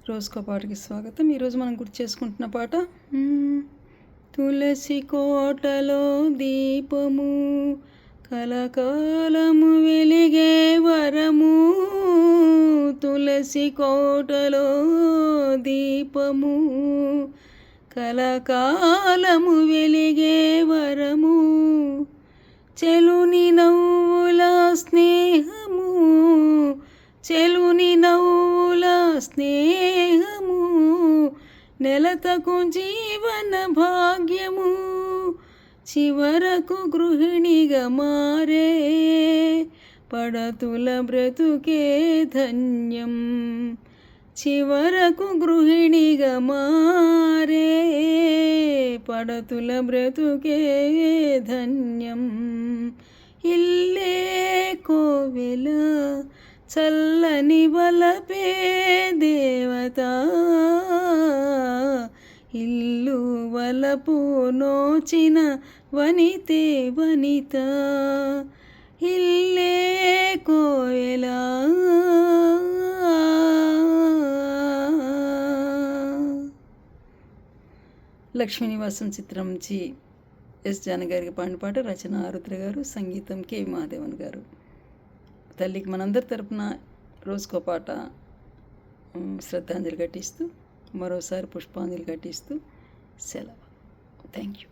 రోజుకో పాటకి స్వాగతం. ఈరోజు మనం గుర్తు చేసుకుంటున్న పాట తులసి కోటలో దీపము కలకాలము వెలిగే వరము. తులసి కోటలో దీపము కలకాలము వెలిగే వరము. చెలుని నవ్వుల స్నేహము, చెలుని నవ్వుల స్నేహము, నెలతకు జీవన భాగ్యము. చివరకు గృహిణిగా మారే పడతుల బ్రతుకే ధన్యం. చివరకు గృహిణిగా మారే పడతుల బ్రతుకే ధన్యం. ఇల్లే కోవెల చల్లని వలపే దేవత, ఇల్లు వలపు నోచిన వనితే వనిత. ఇల్లే కోవెల లక్ష్మీ నివాసం చిత్రం నుంచి ఎస్ జానకి గారికి పాడిన పాట. రచన ఆరుద్ర గారు, సంగీతం కె మహాదేవన్ గారు. తల్లికి మనందరి తరపున రోజుకో పాట శ్రద్ధాంజలి ఘటిస్తూ, మరోసారి పుష్పాంజలి ఘటిస్తూ సెలవు. Thank you.